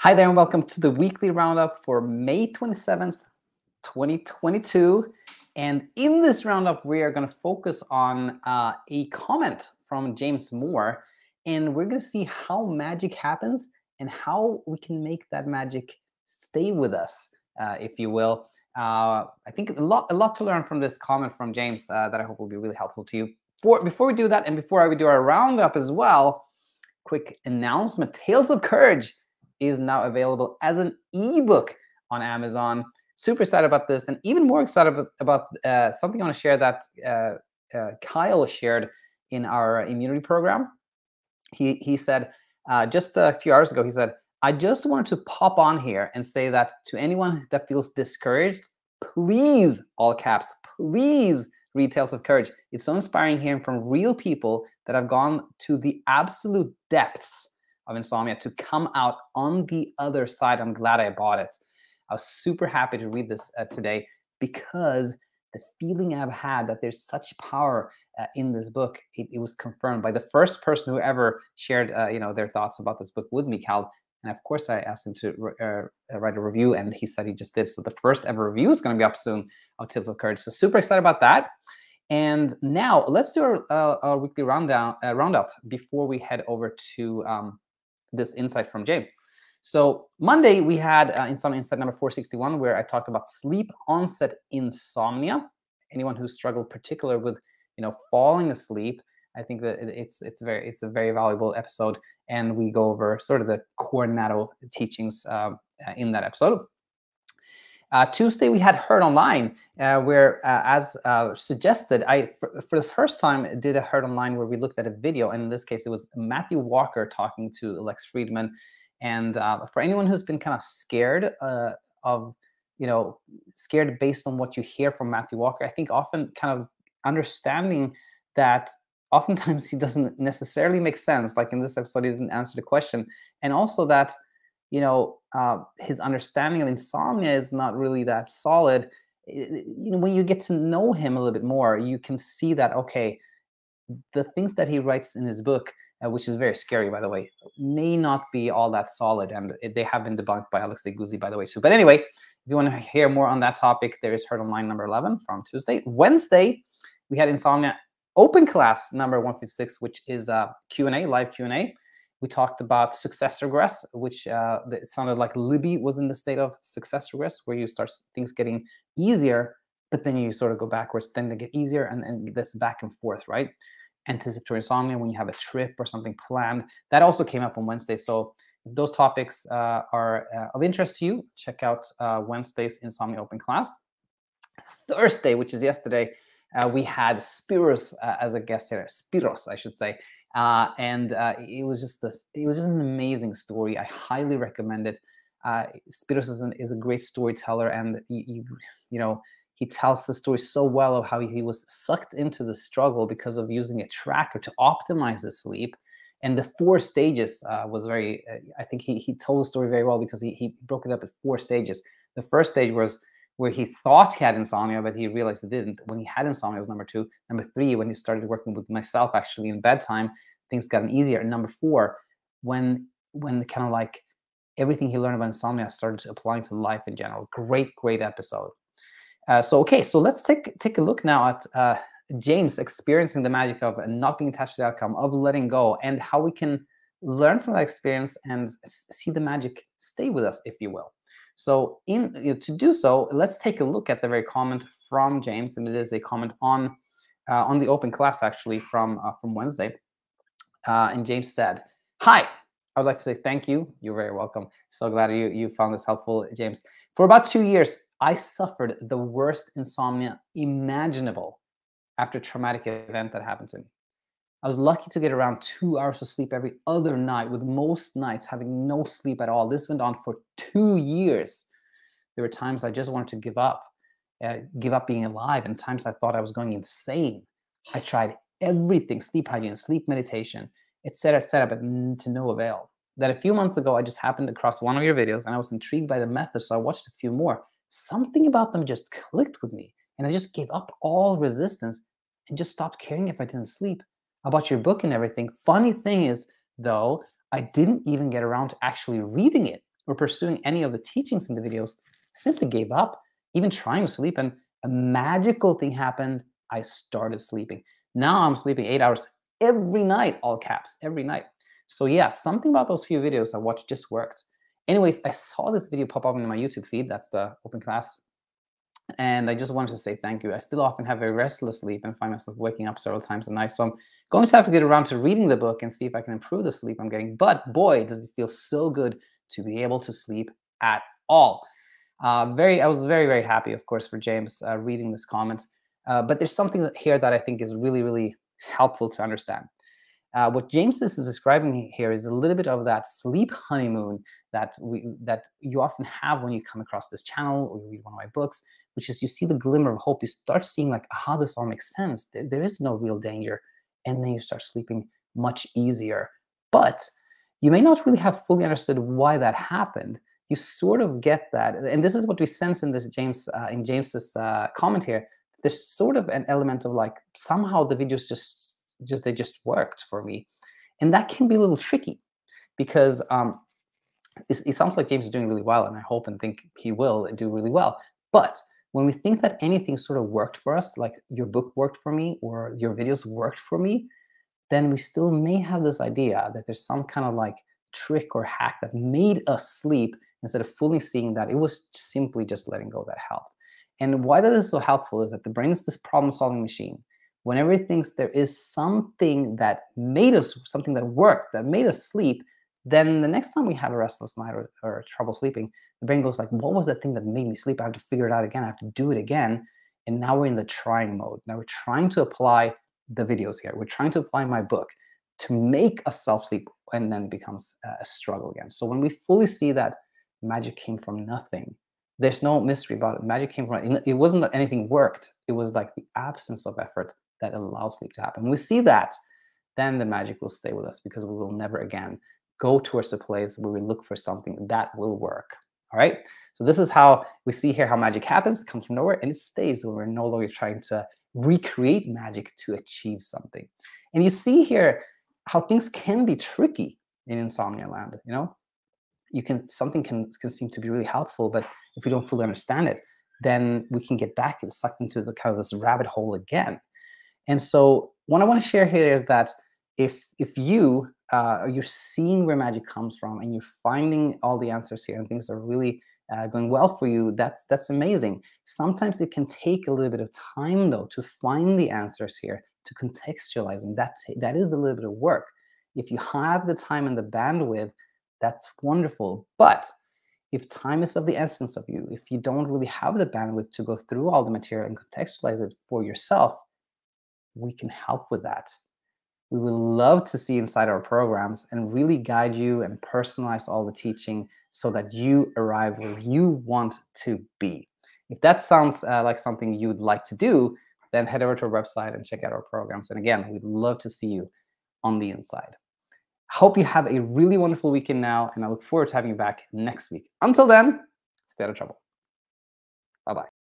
Hi there and welcome to the weekly roundup for May 27th, 2022. And in this roundup, we are going to focus on a comment from James Moore. And we're going to see how magic happens and how we can make that magic stay with us, if you will. I think a lot to learn from this comment from James that I hope will be really helpful to you. Before we do that, and before we do our roundup as well, quick announcement. Tales of Courage is now available as an ebook on Amazon. Super excited about this, and even more excited about something I want to share that Kyle shared in our immunity program. He said just a few hours ago, he said, I just wanted to pop on here and say that to anyone that feels discouraged, please, all caps, please read Tales of Courage. It's so inspiring hearing from real people that have gone to the absolute depths of insomnia to come out on the other side. I'm glad I bought it. I was super happy to read this today because the feeling I've had that there's such power in this book, it was confirmed by the first person who ever shared their thoughts about this book with me, Cal. And of course, I asked him to write a review, and he said he just did. So the first ever review is going to be up soon of Tales of Courage. So super excited about that. And now let's do our weekly roundup before we head over to this insight from James. So Monday we had Insomnia Insight number 461, where I talked about sleep onset insomnia. Anyone who struggled particular with falling asleep, I think that it's a very valuable episode, and we go over sort of the core NATO teachings in that episode. Tuesday we had Heard Online, where as suggested, I for the first time did a Heard Online where we looked at a video, and in this case it was Matthew Walker talking to Lex Friedman. And for anyone who's been kind of scared scared based on what you hear from Matthew Walker, I think often kind of understanding that oftentimes he doesn't necessarily make sense. Like in this episode, he didn't answer the question. And also that, his understanding of insomnia is not really that solid. When you get to know him a little bit more, you can see that, okay, the things that he writes in his book, which is very scary, by the way, may not be all that solid, and they have been debunked by Alexei Guzzi, by the way. So, but anyway, if you want to hear more on that topic, there is Heard Online number 11 from Tuesday. Wednesday, we had Insomnia Open Class number 156, which is a Q&A, live Q&A. We talked about success regress, which it sounded like Libby was in the state of success regress, where you start things getting easier, but then you sort of go backwards, then they get easier, and this back and forth, right? Anticipatory insomnia, when you have a trip or something planned. That also came up on Wednesday. So if those topics are of interest to you, check out Wednesday's Insomnia Open Class. Thursday, which is yesterday, we had Spiros as a guest here. Spiros, I should say. And it was just an amazing story. I highly recommend it. Spiros is a great storyteller, and he tells the story so well of how he was sucked into the struggle because of using a tracker to optimize his sleep. And the 4 stages was very, I think he told the story very well, because he broke it up at 4 stages. The first stage was where he thought he had insomnia, but he realized he didn't. When he had insomnia, was number 2. Number 3, when he started working with myself actually in BedTyme, things gotten easier. And number 4, when kind of like everything he learned about insomnia started applying to life in general. Great episode. So let's take a look now at James experiencing the magic of not being attached to the outcome, of letting go, and how we can learn from that experience and see the magic stay with us, if you will. So to do so, let's take a look at the very comment from James, and it is a comment on the open class, actually, from Wednesday. And James said, "Hi, I would like to say thank you. You're very welcome. So glad you found this helpful, James. For about 2 years, I suffered the worst insomnia imaginable after a traumatic event that happened to me. I was lucky to get around 2 hours of sleep every other night, with most nights having no sleep at all. This went on for 2 years. There were times I just wanted to give up being alive, and times I thought I was going insane. I tried everything: sleep hygiene, sleep meditation, etc., but to no avail. That a few months ago, I just happened across one of your videos, and I was intrigued by the method, so I watched a few more. Something about them just clicked with me, and I just gave up all resistance and just stopped caring if I didn't sleep. About your book and everything. Funny thing is, though, I didn't even get around to actually reading it. or pursuing any of the teachings in the videos, I simply gave up, even trying to sleep. And a magical thing happened. I started sleeping. Now I'm sleeping 8 hours every night, all caps, every night. So yeah, something about those few videos I watched just worked. Anyways, I saw this video pop up in my YouTube feed. That's the open class. And I just wanted to say thank you. I still often have very restless sleep and find myself waking up several times a night. So I'm going to have to get around to reading the book and see if I can improve the sleep I'm getting. But boy, does it feel so good to be able to sleep at all. I was very, very happy, of course, for James reading this comment. But there's something here that I think is really, really helpful to understand. What James is describing here is a little bit of that sleep honeymoon that you often have when you come across this channel or you read one of my books, which is you see the glimmer of hope. You start seeing like, how this all makes sense. There is no real danger. And then you start sleeping much easier. But you may not really have fully understood why that happened. You sort of get that. And this is what we sense in this James's comment here. There's sort of an element of like, somehow the videos they just worked for me. And that can be a little tricky because it sounds like James is doing really well, and I hope and think he will do really well. But when we think that anything sort of worked for us, like your book worked for me or your videos worked for me, then we still may have this idea that there's some kind of like trick or hack that made us sleep instead of fully seeing that it was simply just letting go that helped. And why that is so helpful is that the brain is this problem-solving machine. Whenever it thinks there is something that made us, something that worked, that made us sleep, then the next time we have a restless night or trouble sleeping, the brain goes like, what was that thing that made me sleep? I have to figure it out again. I have to do it again. And now we're in the trying mode. Now we're trying to apply the videos here. We're trying to apply my book to make us self-sleep, and then it becomes a struggle again. So when we fully see that magic came from nothing, there's no mystery about it. Magic came from, it wasn't that anything worked. It was like the absence of effort that allows sleep to happen. When we see that, then the magic will stay with us because we will never again go towards a place where we look for something that will work. All right. So this is how we see here how magic happens. It comes from nowhere and it stays when we're no longer trying to recreate magic to achieve something. And you see here how things can be tricky in insomnia land. You know, something can seem to be really helpful, but if we don't fully understand it, then we can get back and sucked into the kind of this rabbit hole again. And so what I want to share here is that if you're seeing where magic comes from and you're finding all the answers here and things are really going well for you, that's amazing. Sometimes it can take a little bit of time though to find the answers here, to contextualize, and that is a little bit of work. If you have the time and the bandwidth, that's wonderful. But if time is of the essence of you, if you don't really have the bandwidth to go through all the material and contextualize it for yourself, we can help with that. We would love to see inside our programs and really guide you and personalize all the teaching so that you arrive where you want to be. If that sounds like something you'd like to do, then head over to our website and check out our programs. And again, we'd love to see you on the inside. Hope you have a really wonderful weekend now, and I look forward to having you back next week. Until then, stay out of trouble. Bye-bye.